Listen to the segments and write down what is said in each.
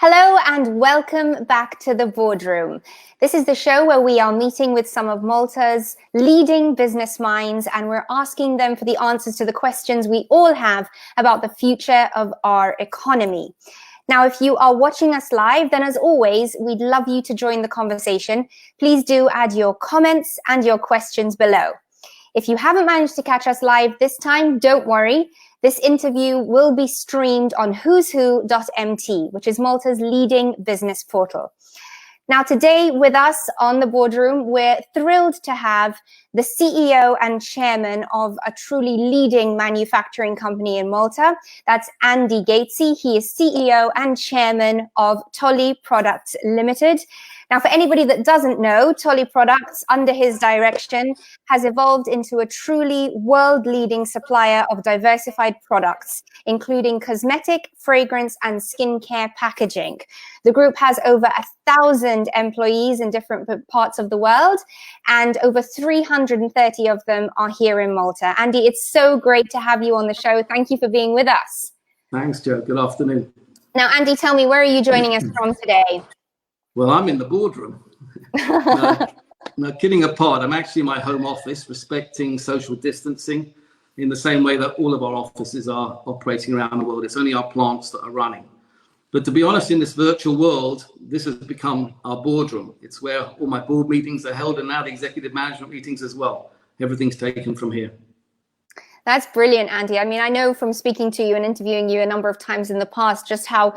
Hello and welcome back to the Boardroom. This is the show where we are meeting with some of Malta's leading business minds and we're asking them for the answers to the questions we all have about the future of our economy. Now, if you are watching us live, then as always, we'd love you to join the conversation. Please do add your comments and your questions below. If you haven't managed to catch us live this time, don't worry. This interview will be streamed on who'swho.mt, which is Malta's leading business portal. Now, today with us on the Boardroom, we're thrilled to have the CEO and chairman of a truly leading manufacturing company in Malta. That's Andy Gatesy. He is CEO and chairman of TOLY Products Limited. Now, for anybody that doesn't know, TOLY Products, under his direction, has evolved into a truly world-leading supplier of diversified products, including cosmetic, fragrance, and skincare packaging. The group has over 1,000 employees in different parts of the world, and over 330 of them are here in Malta. Andy, it's so great to have you on the show. Thank you for being with us. Thanks, Joe. Good afternoon. Now, Andy, tell me, where are you joining us from today? Well, I'm in the boardroom. No, kidding apart, I'm actually in my home office, respecting social distancing in the same way that all of our offices are operating around the world. It's only our plants that are running. But to be honest, in this virtual world, this has become our boardroom. It's where all my board meetings are held and now the executive management meetings as well. Everything's taken from here. That's brilliant, Andy. I mean, I know from speaking to you and interviewing you a number of times in the past, just how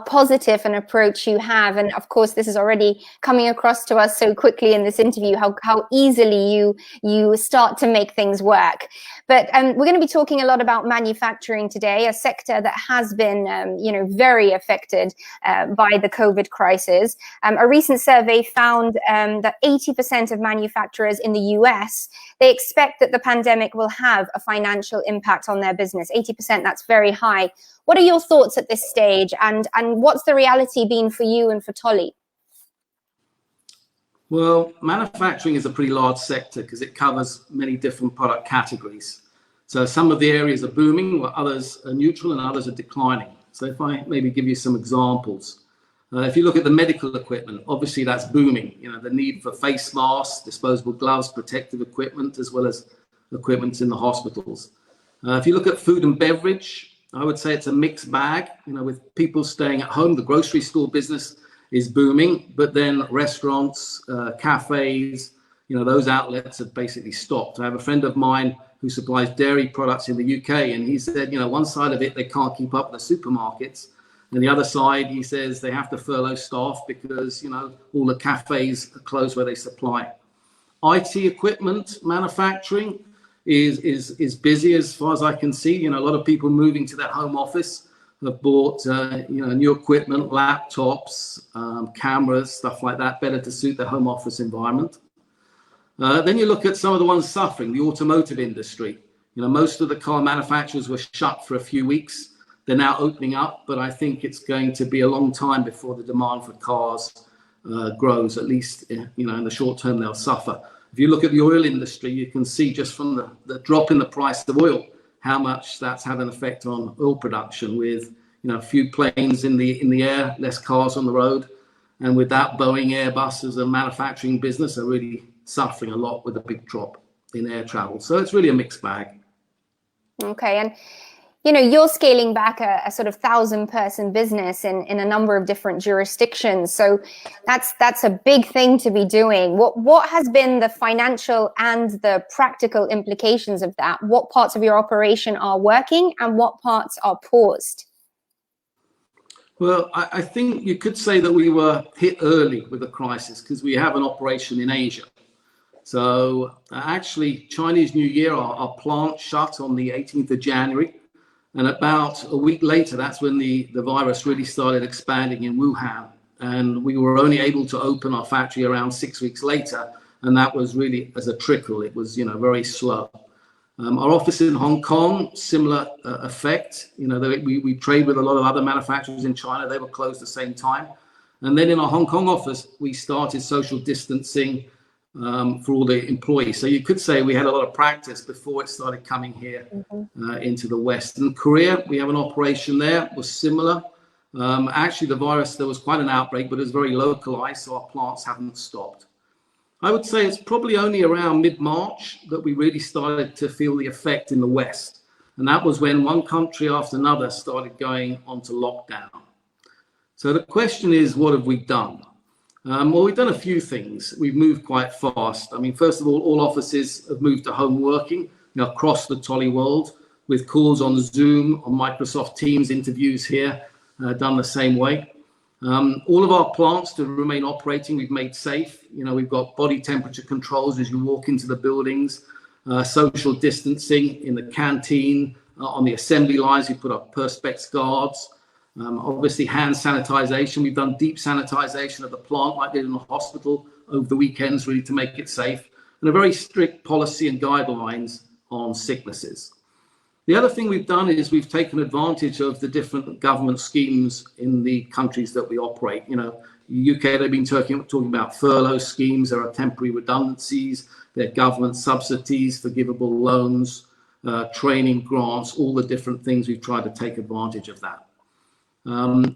positive an approach you have. And of course, this is already coming across to us so quickly in this interview, how easily you start to make things work. But we're going to be talking a lot about manufacturing today, a sector that has been, very affected by the COVID crisis. A recent survey found that 80% of manufacturers in the US, they expect that the pandemic will have a financial impact on their business. 80%, that's very high. What are your thoughts at this stage? And what's the reality been for you and for TOLY? Well, manufacturing is a pretty large sector because it covers many different product categories. So some of the areas are booming, while others are neutral and others are declining. So if I maybe give you some examples. If you look at the medical equipment, obviously that's booming. You know, the need for face masks, disposable gloves, protective equipment, as well as equipment in the hospitals. If you look at food and beverage, I would say it's a mixed bag. You know, with people staying at home, the grocery store business is booming, but then restaurants, cafes, those outlets have basically stopped. I have a friend of mine who supplies dairy products in the UK, and he said, one side of it, they can't keep up with the supermarkets. And the other side, he says they have to furlough staff because, all the cafes are closed where they supply. IT equipment manufacturing is busy as far as I can see. A lot of people moving to their home office have bought, new equipment, laptops, cameras, stuff like that, better to suit their home office environment. Then you look at some of the ones suffering, the automotive industry. Most of the car manufacturers were shut for a few weeks. They're now opening up, but I think it's going to be a long time before the demand for cars grows. At least, in the short term, they'll suffer. If you look at the oil industry, you can see just from the drop in the price of oil, how much that's had an effect on oil production with, a few planes in the air, less cars on the road. And with that, Boeing, Airbus as a manufacturing business are really suffering a lot with a big drop in air travel. So it's really a mixed bag. Okay. And you're scaling back a sort of 1,000-person business in a number of different jurisdictions. So that's a big thing to be doing. What has been the financial and the practical implications of that? What parts of your operation are working and what parts are paused? Well, I think you could say that we were hit early with the crisis because we have an operation in Asia. So actually, Chinese New Year, our plant shut on the 18th of January. And about a week later, that's when the virus really started expanding in Wuhan. And we were only able to open our factory around 6 weeks later. And that was really as a trickle. It was, very slow. Our office in Hong Kong, similar effect. We trade with a lot of other manufacturers in China. They were closed at the same time. And then in our Hong Kong office, we started social distancing for all the employees. So you could say we had a lot of practice before it started coming here into the West. In Korea, we have an operation there, was similar. Actually, the virus, there was quite an outbreak, but it was very localized, so our plants haven't stopped. I would say it's probably only around mid-March that we really started to feel the effect in the West. And that was when one country after another started going onto lockdown. So the question is, what have we done? Well, we've done a few things. We've moved quite fast. I mean, first of all offices have moved to home working, across the TOLY world, with calls on Zoom, on Microsoft Teams, interviews here, done the same way. All of our plants to remain operating, we've made safe. We've got body temperature controls as you walk into the buildings, social distancing in the canteen, on the assembly lines, we put up perspex guards. Obviously, hand sanitization. We've done deep sanitization of the plant like they did in the hospital over the weekends, really to make it safe. And a very strict policy and guidelines on sicknesses. The other thing we've done is we've taken advantage of the different government schemes in the countries that we operate. UK, they've been talking about furlough schemes. There are temporary redundancies. There are government subsidies, forgivable loans, training grants, all the different things. We've tried to take advantage of that.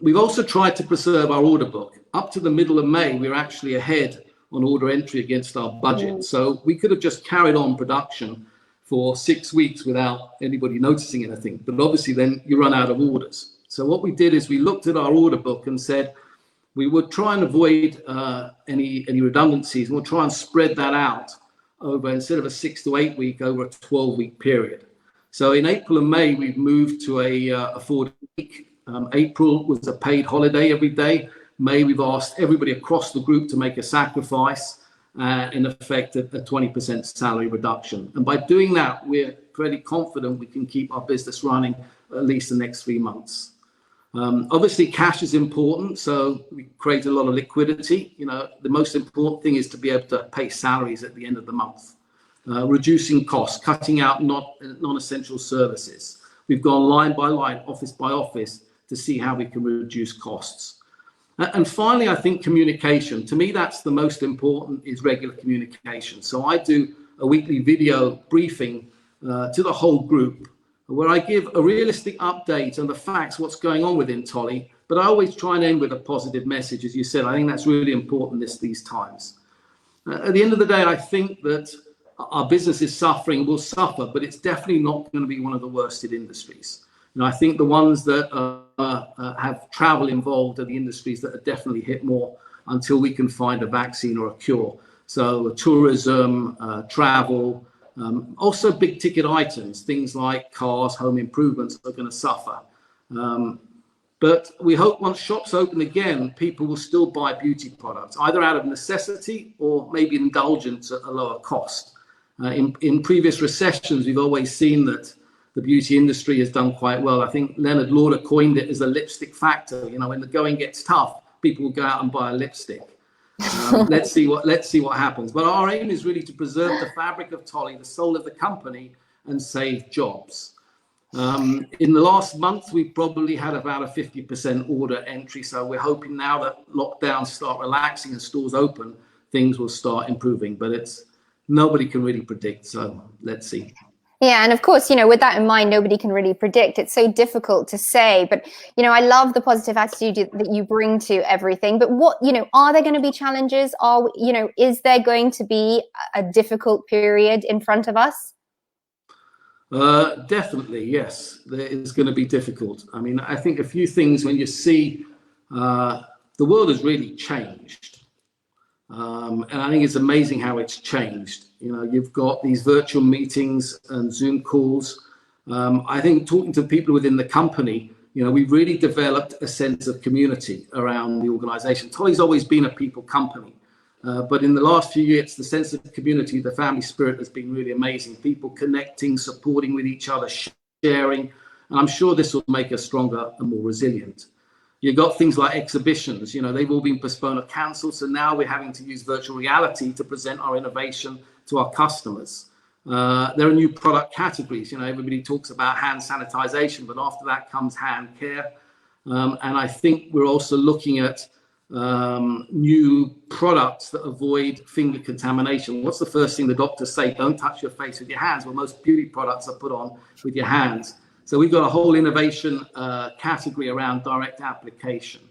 We've also tried to preserve our order book. Up to the middle of May, we were actually ahead on order entry against our budget. So we could have just carried on production for 6 weeks without anybody noticing anything. But obviously then you run out of orders. So what we did is we looked at our order book and said we would try and avoid any redundancies. And we'll try and spread that out over, instead of a 6 to 8 week, over a 12-week period. So in April and May, we've moved to a 4-week. April was a paid holiday every day. May, we've asked everybody across the group to make a sacrifice, in effect, a 20% salary reduction. And by doing that, we're pretty confident we can keep our business running at least the next 3 months. Obviously, cash is important, so we create a lot of liquidity. The most important thing is to be able to pay salaries at the end of the month, reducing costs, cutting out non-essential services. We've gone line by line, office by office, to see how we can reduce costs. And finally, I think communication. To me, that's the most important, is regular communication. So I do a weekly video briefing to the whole group, where I give a realistic update on the facts, what's going on within TOLY, but I always try and end with a positive message. As you said, I think that's really important these times. At the end of the day, I think that our business is suffering, will suffer, but it's definitely not going to be one of the worsted industries. I think the ones that have travel involved are the industries that are definitely hit more until we can find a vaccine or a cure. So tourism, travel, also big ticket items, things like cars, home improvements are going to suffer. But we hope once shops open again, people will still buy beauty products, either out of necessity or maybe indulgence at a lower cost. In previous recessions, we've always seen that the beauty industry has done quite well. I think Leonard Lauder coined it as a lipstick factor. When the going gets tough, people will go out and buy a lipstick. Let's see what happens. But our aim is really to preserve the fabric of TOLY, the soul of the company, and save jobs. In the last month, we probably had about a 50% order entry. So we're hoping now that lockdowns start relaxing and stores open, things will start improving. But nobody can really predict. So let's see. Yeah, and of course, with that in mind, nobody can really predict. It's so difficult to say. But, I love the positive attitude that you bring to everything. But what, are there going to be challenges? Is there going to be a difficult period in front of us? Definitely, yes. There is going to be difficult. I mean, I think a few things when you see the world has really changed. And I think it's amazing how it's changed. You've got these virtual meetings and Zoom calls. I think talking to people within the company, we've really developed a sense of community around the organization. TOLY's always been a people company. But in the last few years, the sense of community, the family spirit has been really amazing. People connecting, supporting with each other, sharing. And I'm sure this will make us stronger and more resilient. You've got things like exhibitions, they've all been postponed or cancelled. So now we're having to use virtual reality to present our innovation to our customers. There are new product categories. Everybody talks about hand sanitization, but after that comes hand care. And I think we're also looking at new products that avoid finger contamination. What's the first thing the doctors say? Don't touch your face with your hands. Well, most beauty products are put on with your hands. So we've got a whole innovation category around direct application.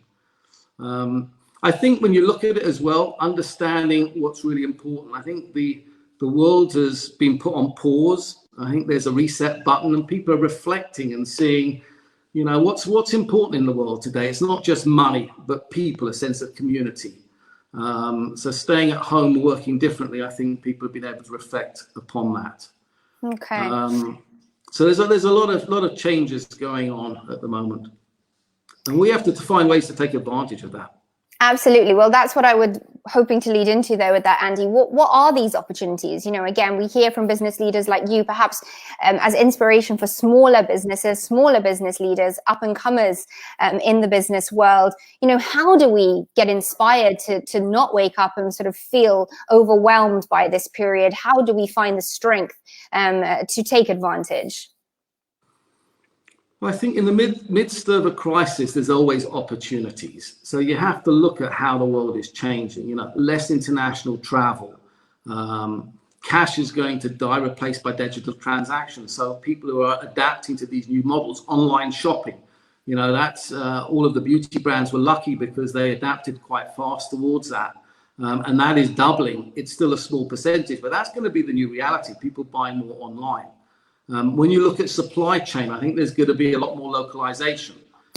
I think when you look at it as well, understanding what's really important, I think the world has been put on pause. I think there's a reset button and people are reflecting and seeing, you know, what's important in the world today. It's not just money, but people, a sense of community. So staying at home, working differently, I think people have been able to reflect upon that. Okay. So there's a lot of changes going on at the moment, and we have to find ways to take advantage of that. Absolutely. Well, that's what I would hoping to lead into there with that, Andy. What are these opportunities? You know, again, we hear from business leaders like you, perhaps as inspiration for smaller businesses, smaller business leaders, up and comers in the business world. You know, how do we get inspired to not wake up and sort of feel overwhelmed by this period? How do we find the strength to take advantage? Well, I think in the midst of a crisis, there's always opportunities. So you have to look at how the world is changing. You know, less international travel. Cash is going to die, replaced by digital transactions. So people who are adapting to these new models, online shopping. You know, that's all of the beauty brands were lucky because they adapted quite fast towards that. And that is doubling. It's still a small percentage, but that's going to be the new reality. People buying more online. When you look at supply chain, I think there's going to be a lot more localization.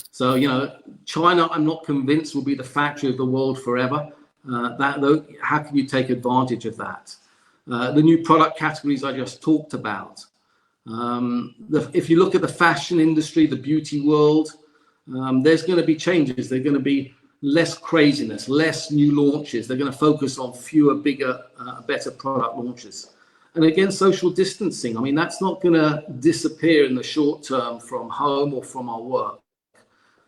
So, you know, China, I'm not convinced will be the factory of the world forever. How can you take advantage of that? The new product categories I just talked about. If you look at the fashion industry, the beauty world, there's going to be changes. There's going to be less craziness, less new launches. They're going to focus on fewer, bigger, better product launches. And again, social distancing. I mean, that's not going to disappear in the short term from home or from our work.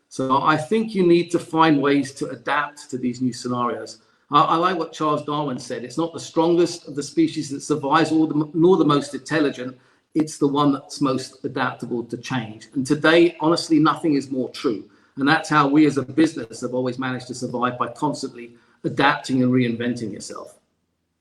So I think you need to find ways to adapt to these new scenarios. I like what Charles Darwin said. It's not the strongest of the species that survives, nor the most intelligent. It's the one that's most adaptable to change. And today, honestly, nothing is more true. And that's how we as a business have always managed to survive, by constantly adapting and reinventing yourself.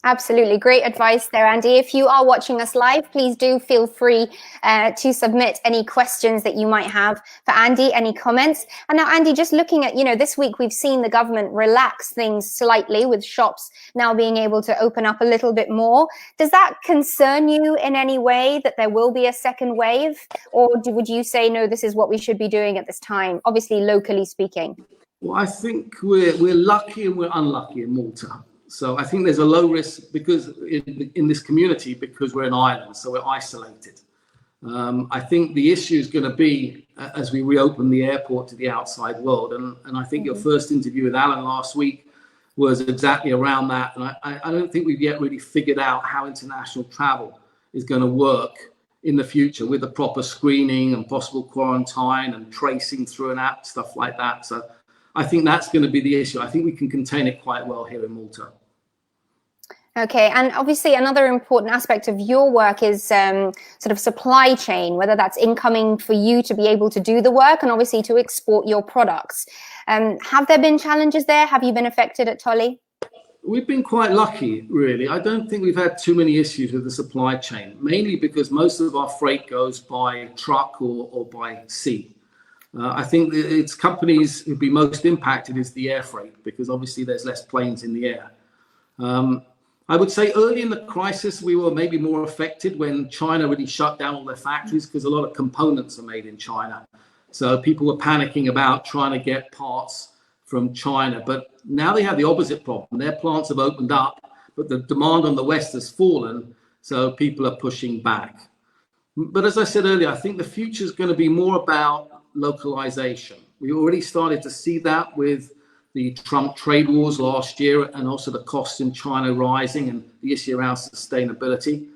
Absolutely. Great advice there, Andy. If you are watching us live, please do feel free to submit any questions that you might have for Andy, any comments. And now, Andy, just looking at, you know, this week we've seen the government relax things slightly with shops now being able to open up a little bit more. Does that concern you in any way that there will be a second wave? Or would you say, no, this is what we should be doing at this time, obviously locally speaking? Well, I think we're lucky and we're unlucky in Malta. So I think there's a low risk because in this community, because we're an island, so we're isolated. I think the issue is going to be as we reopen the airport to the outside world. And I think your first interview with Alan last week was exactly around that. And I don't think we've yet really figured out how international travel is going to work in the future with the proper screening and possible quarantine and tracing through an app, stuff like that. So I think that's going to be the issue. I think we can contain it quite well here in Malta. Okay, and obviously another important aspect of your work is sort of supply chain, whether that's incoming for you to be able to do the work and obviously to export your products. Have there been challenges there? Have you been affected at TOLY? We've been quite lucky, really. I don't think we've had too many issues with the supply chain, mainly because most of our freight goes by truck or by sea. I think it's companies who'd be most impacted is the air freight, because obviously there's less planes in the air. I would say early in the crisis, we were maybe more affected when China really shut down all their factories, because a lot of components are made in China. So people were panicking about trying to get parts from China. But now they have the opposite problem. Their plants have opened up, but the demand on the West has fallen. So people are pushing back. But as I said earlier, I think the future is going to be more about localization. We already started to see that with the Trump trade wars last year, and also the costs in China rising and the issue around sustainability.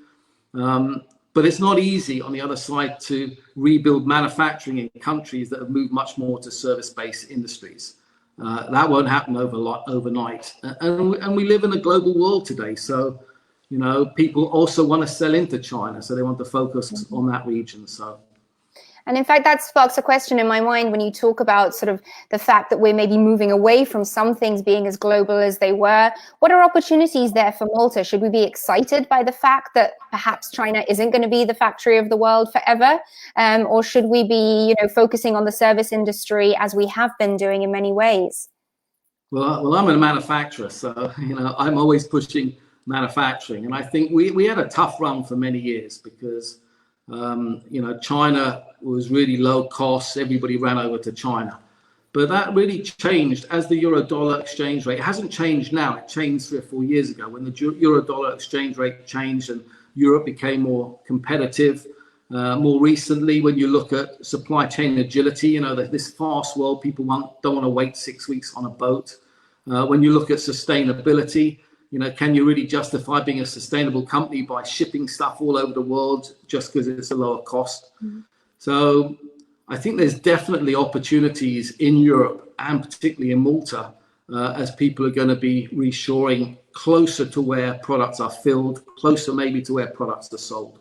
But it's not easy on the other side to rebuild manufacturing in countries that have moved much more to service-based industries. That won't happen overnight. And we live in a global world today. So, you know, people also want to sell into China. So they want to focus on that region. So. And in fact, that sparks a question in my mind when you talk about sort of the fact that we're maybe moving away from some things being as global as they were. What are opportunities there for Malta? Should we be excited by the fact that perhaps China isn't going to be the factory of the world forever? Or should we be, focusing on the service industry as we have been doing in many ways? Well, I'm a manufacturer, so, I'm always pushing manufacturing. And I think we had a tough run for many years because China was really low cost. Everybody ran over to China. But that really changed as the euro-dollar exchange rate. It hasn't changed now. It changed 3 or 4 years ago when the euro-dollar exchange rate changed and Europe became more competitive. More recently, when you look at supply chain agility, this fast world, people don't want to wait 6 weeks on a boat. When you look at sustainability, can you really justify being a sustainable company by shipping stuff all over the world just because it's a lower cost? Mm-hmm. So I think there's definitely opportunities in Europe and particularly in Malta as people are going to be reshoring closer to where products are filled, closer maybe to where products are sold.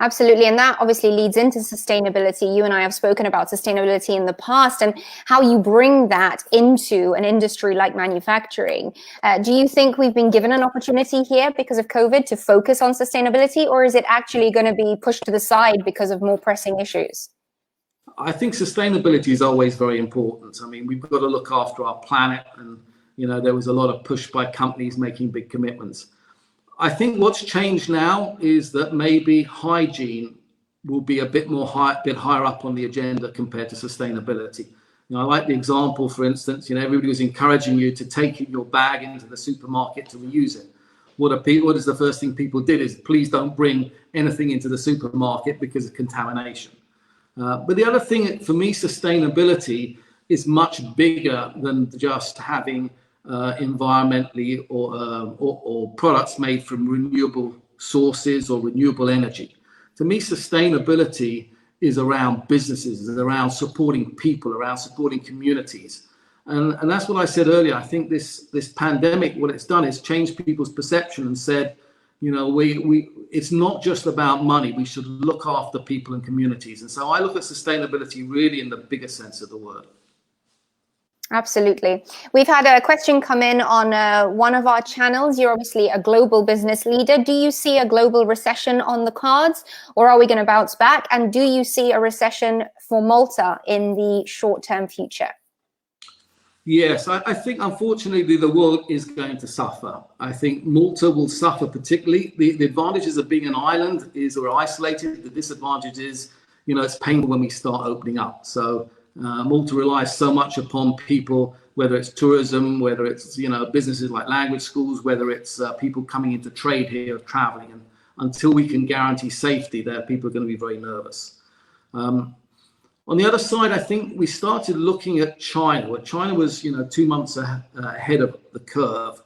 Absolutely. And that obviously leads into sustainability. You and I have spoken about sustainability in the past and how you bring that into an industry like manufacturing. Do you think we've been given an opportunity here because of COVID to focus on sustainability, or is it actually going to be pushed to the side because of more pressing issues? I think sustainability is always very important. I mean, we've got to look after our planet, and, there was a lot of push by companies making big commitments. I think what's changed now is that maybe hygiene will be a bit higher up on the agenda compared to sustainability. I like the example, for instance, everybody was encouraging you to take your bag into the supermarket to reuse it. What is the first thing people did is, please don't bring anything into the supermarket because of contamination. But the other thing, for me, sustainability is much bigger than just having environmentally or products made from renewable sources or renewable energy. To me, sustainability is around businesses, is around supporting people, around supporting communities. And that's what I said earlier. I think this pandemic, what it's done is changed people's perception and said, it's not just about money. We should look after people and communities. And so I look at sustainability really in the bigger sense of the word. Absolutely. We've had a question come in on one of our channels. You're obviously a global business leader. Do you see a global recession on the cards, or are we going to bounce back? And do you see a recession for Malta in the short-term future? Yes, I think unfortunately the world is going to suffer. I think Malta will suffer particularly. The advantages of being an island is we're isolated. The disadvantage is, it's painful when we start opening up. So Malta relies so much upon people, whether it's tourism, whether it's businesses like language schools, whether it's people coming into trade here, traveling, and until we can guarantee safety there, people are going to be very nervous. On the other side, I think we started looking at China, where China was 2 months ahead of the curve,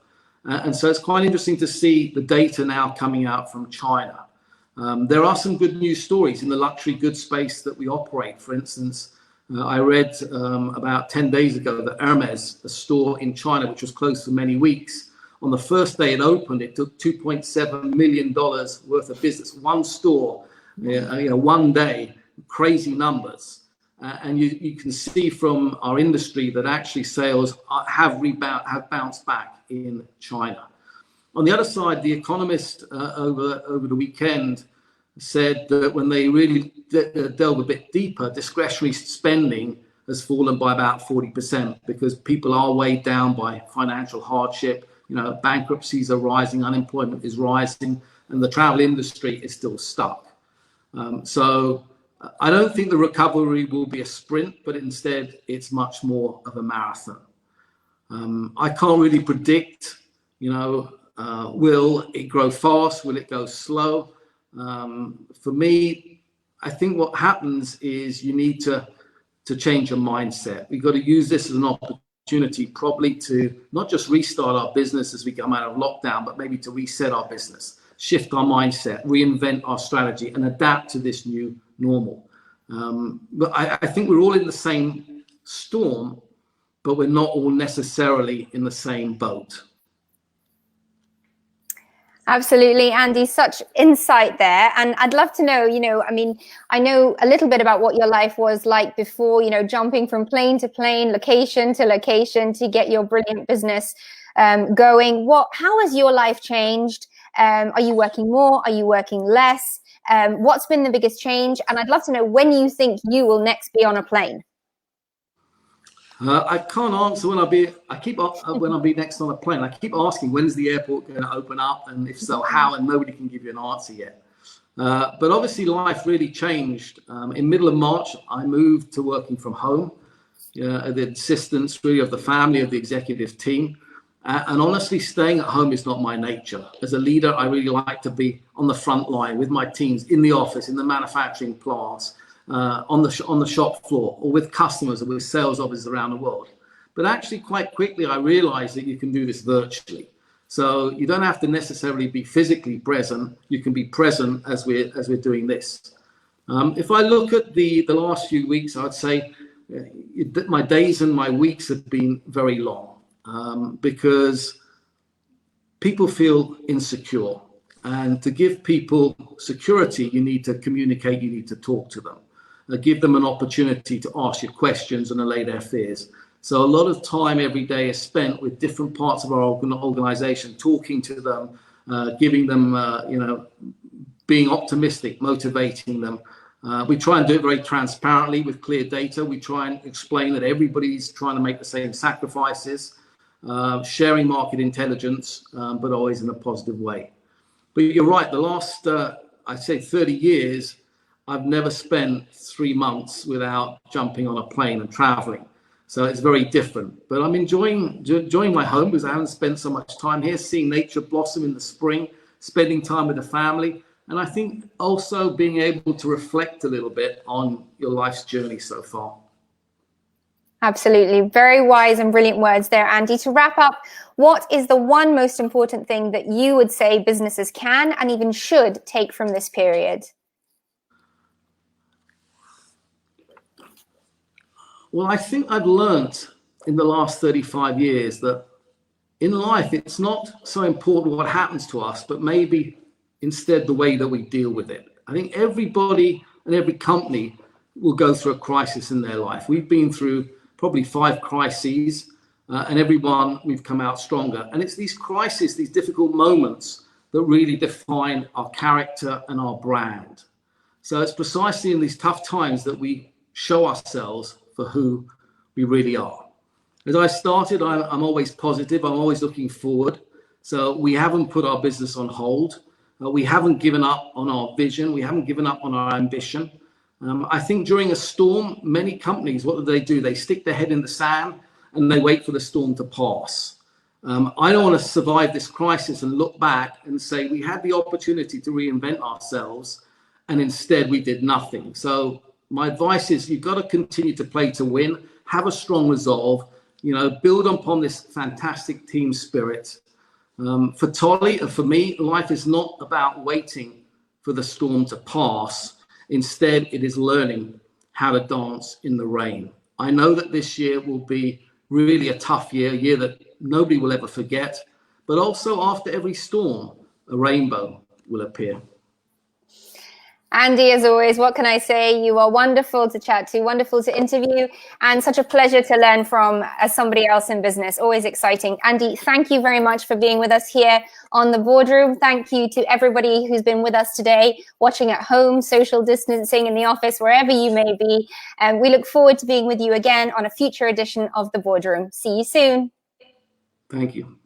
and so it's quite interesting to see the data now coming out from China. There are some good news stories in the luxury goods space that we operate. For instance, I read about 10 days ago that Hermes, a store in China which was closed for many weeks, on the first day it opened, it took $2.7 million worth of business. One store, one day, crazy numbers. And you can see from our industry that actually sales have bounced back in China. On the other side, The Economist over the weekend said that when they really delve a bit deeper, discretionary spending has fallen by about 40% because people are weighed down by financial hardship. Bankruptcies are rising, unemployment is rising, and the travel industry is still stuck. So I don't think the recovery will be a sprint, but instead it's much more of a marathon. I can't really predict, will it grow fast? Will it go slow? For me, I think what happens is you need to change your mindset. We've got to use this as an opportunity probably to not just restart our business as we come out of lockdown, but maybe to reset our business, shift our mindset, reinvent our strategy, and adapt to this new normal. But I think we're all in the same storm, but we're not all necessarily in the same boat. Absolutely, Andy, such insight there. And I'd love to know, I mean, I know a little bit about what your life was like before, jumping from plane to plane, location to location to get your brilliant business going. How has your life changed? Are you working more? Are you working less? What's been the biggest change? And I'd love to know when you think you will next be on a plane. I can't answer when I'll be next on a plane. I keep asking, when's the airport going to open up? And if so, how? And nobody can give you an answer yet. But obviously life really changed. In middle of March, I moved to working from home, at the insistence really of the family, of the executive team. And honestly, staying at home is not my nature. As a leader, I really like to be on the front line with my teams, in the office, in the manufacturing plants, on the shop floor, or with customers or with sales offices around the world. But actually, quite quickly, I realized that you can do this virtually. So you don't have to necessarily be physically present. You can be present as we're doing this. If I look at the last few weeks, I'd say that my days and my weeks have been very long, because people feel insecure. And to give people security, you need to communicate, you need to talk to them. Give them an opportunity to ask you questions and allay their fears. So a lot of time every day is spent with different parts of our organization, talking to them, giving them, being optimistic, motivating them. We try and do it very transparently with clear data. We try and explain that everybody's trying to make the same sacrifices, sharing market intelligence, but always in a positive way. But you're right, the last, I'd say 30 years, I've never spent 3 months without jumping on a plane and traveling. So it's very different. But I'm enjoying my home because I haven't spent so much time here, seeing nature blossom in the spring, spending time with the family. And I think also being able to reflect a little bit on your life's journey so far. Absolutely. Very wise and brilliant words there, Andy. To wrap up, what is the one most important thing that you would say businesses can and even should take from this period? Well, I think I've learned in the last 35 years that in life, it's not so important what happens to us, but maybe instead the way that we deal with it. I think everybody and every company will go through a crisis in their life. We've been through probably 5 crises, and everyone we've come out stronger. And it's these crises, these difficult moments that really define our character and our brand. So it's precisely in these tough times that we show ourselves for who we really are. As I started, I'm always positive. I'm always looking forward. So we haven't put our business on hold. We haven't given up on our vision. We haven't given up on our ambition. I think during a storm, many companies, what do? They stick their head in the sand and they wait for the storm to pass. I don't want to survive this crisis and look back and say we had the opportunity to reinvent ourselves and instead we did nothing. So my advice is you've got to continue to play to win, have a strong resolve, build upon this fantastic team spirit. For TOLY and for me, life is not about waiting for the storm to pass. Instead, it is learning how to dance in the rain. I know that this year will be really a tough year, a year that nobody will ever forget, but also after every storm, a rainbow will appear. Andy, as always, what can I say? You are wonderful to chat to, wonderful to interview, and such a pleasure to learn from as somebody else in business. Always exciting. Andy, thank you very much for being with us here on the Boardroom. Thank you to everybody who's been with us today, watching at home, social distancing in the office, wherever you may be. And we look forward to being with you again on a future edition of the Boardroom. See you soon. Thank you.